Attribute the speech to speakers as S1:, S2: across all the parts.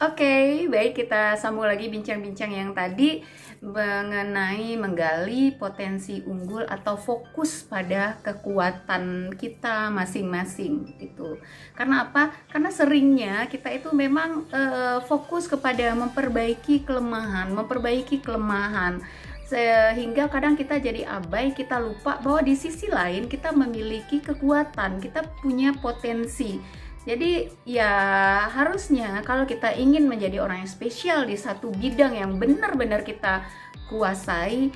S1: Oke, baik, kita sambung lagi bincang-bincang yang tadi mengenai menggali potensi unggul atau fokus pada kekuatan kita masing-masing gitu. Karena apa? Karena seringnya kita itu memang fokus kepada memperbaiki kelemahan sehingga kadang kita jadi abai, kita lupa bahwa di sisi lain kita memiliki kekuatan, kita punya potensi. Jadi ya harusnya kalau kita ingin menjadi orang yang spesial di satu bidang yang benar-benar kita kuasai,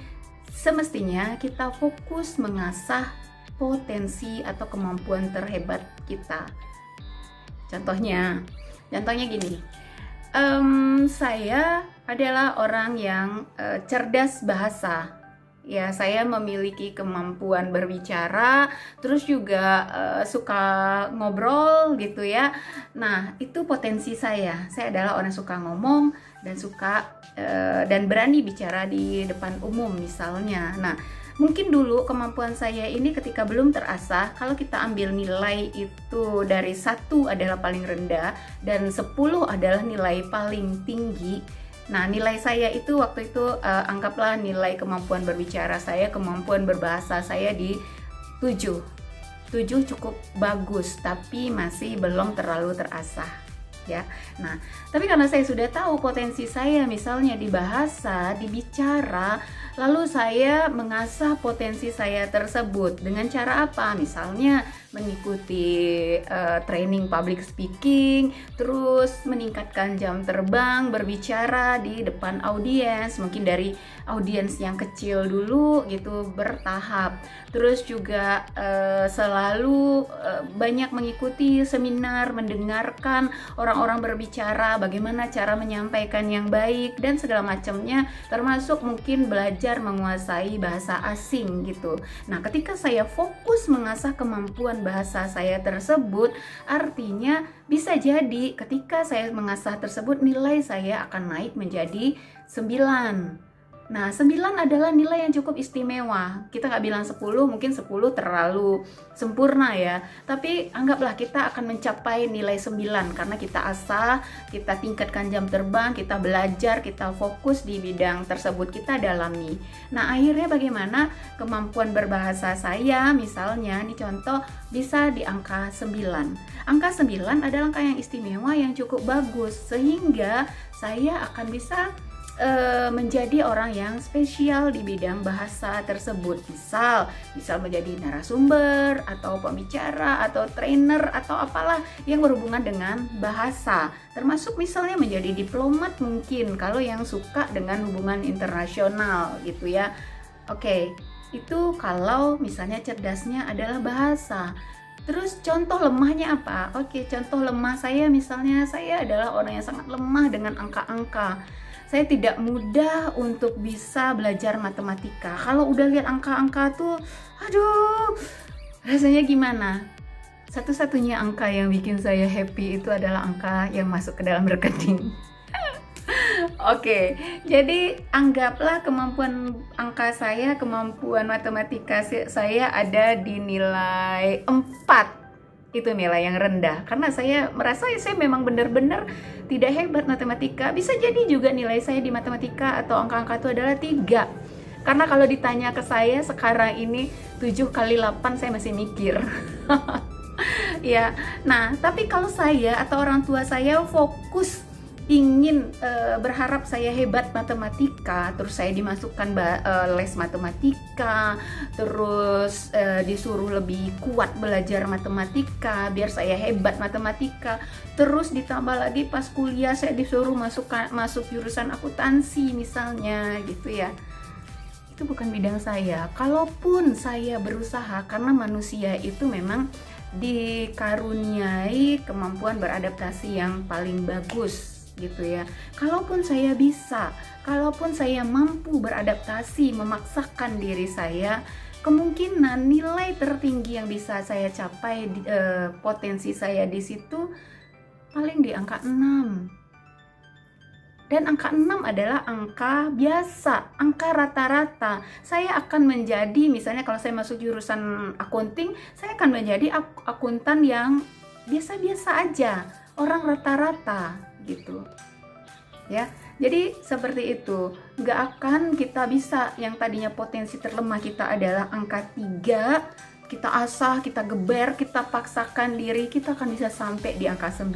S1: semestinya kita fokus mengasah potensi atau kemampuan terhebat kita. Contohnya gini, saya adalah orang yang cerdas bahasa. Ya, saya memiliki kemampuan berbicara, terus juga suka ngobrol gitu ya. Nah, itu potensi saya. Saya adalah orang yang suka ngomong dan suka dan berani bicara di depan umum misalnya. Nah, mungkin dulu kemampuan saya ini ketika belum terasah, kalau kita ambil nilai itu dari 1 adalah paling rendah dan 10 adalah nilai paling tinggi. Nah, nilai saya itu waktu itu anggaplah nilai kemampuan berbicara saya, kemampuan berbahasa saya di 7. 7 cukup bagus, tapi masih belum terlalu terasah ya. Nah, tapi karena saya sudah tahu potensi saya misalnya di bahasa, di bicara, lalu saya mengasah potensi saya tersebut dengan cara apa? Misalnya mengikuti training public speaking, terus meningkatkan jam terbang berbicara di depan audiens, mungkin dari audiens yang kecil dulu gitu, bertahap. Terus juga selalu banyak mengikuti seminar, mendengarkan orang-orang berbicara, bagaimana cara menyampaikan yang baik dan segala macamnya, termasuk mungkin belajar menguasai bahasa asing gitu. Nah, ketika saya fokus mengasah kemampuan bahasa saya tersebut, artinya bisa jadi ketika saya mengasah tersebut nilai saya akan naik menjadi 9. Nah, 9 adalah nilai yang cukup istimewa. Kita nggak bilang 10, mungkin 10 terlalu sempurna ya. Tapi anggaplah kita akan mencapai nilai 9 karena kita asah, kita tingkatkan jam terbang, kita belajar, kita fokus di bidang tersebut, kita dalami. Nah, akhirnya bagaimana kemampuan berbahasa saya misalnya, ini contoh, bisa di angka 9. Angka 9 adalah angka yang istimewa yang cukup bagus sehingga saya akan bisa menjadi orang yang spesial di bidang bahasa tersebut. Misal menjadi narasumber atau pembicara atau trainer atau apalah yang berhubungan dengan bahasa. Termasuk misalnya menjadi diplomat mungkin kalau yang suka dengan hubungan internasional gitu ya. Oke, itu kalau misalnya cerdasnya adalah bahasa. Terus contoh lemahnya apa? Oke, contoh lemah saya misalnya saya adalah orang yang sangat lemah dengan angka-angka. Saya tidak mudah untuk bisa belajar matematika. Kalau udah lihat angka-angka tuh, aduh, rasanya gimana? Satu-satunya angka yang bikin saya happy itu adalah angka yang masuk ke dalam rekening. Oke, jadi anggaplah kemampuan angka saya, kemampuan matematika saya ada di nilai 4. Itu nilai yang rendah karena saya merasa saya memang benar-benar tidak hebat matematika. Bisa jadi juga nilai saya di matematika atau angka-angka itu adalah 3. Karena kalau ditanya ke saya sekarang ini 7 kali 8 saya masih mikir. Ya, nah tapi kalau saya atau orang tua saya fokus ingin berharap saya hebat matematika, terus saya dimasukkan les matematika, terus disuruh lebih kuat belajar matematika biar saya hebat matematika, terus ditambah lagi pas kuliah saya disuruh masuk jurusan akuntansi misalnya gitu ya. Itu bukan bidang saya. Kalaupun saya berusaha, karena manusia itu memang dikaruniai kemampuan beradaptasi yang paling bagus gitu ya. Kalaupun saya bisa, kalaupun saya mampu beradaptasi, memaksakan diri saya, kemungkinan nilai tertinggi yang bisa saya capai, potensi saya di situ paling di angka 6. Dan angka 6 adalah angka biasa, angka rata-rata. Saya akan menjadi, misalnya kalau saya masuk jurusan accounting, saya akan menjadi akuntan yang biasa-biasa aja, orang rata-rata gitu. ya. Jadi seperti itu, nggak akan kita bisa, yang tadinya potensi terlemah kita adalah angka 3, kita asah, kita geber, kita paksakan diri, kita akan bisa sampai di angka 9.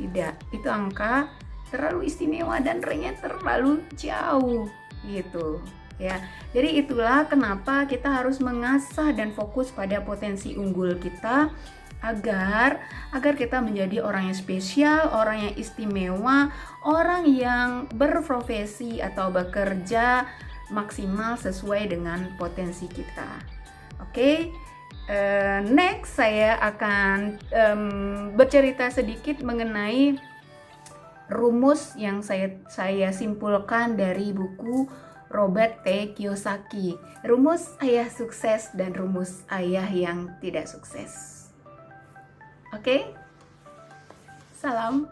S1: Tidak, itu angka terlalu istimewa dan range terlalu jauh gitu ya. Jadi itulah kenapa kita harus mengasah dan fokus pada potensi unggul kita agar kita menjadi orang yang spesial, orang yang istimewa, orang yang berprofesi atau bekerja maksimal sesuai dengan potensi kita. Oke. Next saya akan bercerita sedikit mengenai rumus yang saya simpulkan dari buku Robert T. Kiyosaki, rumus ayah sukses dan rumus ayah yang tidak sukses. Oke? Salam.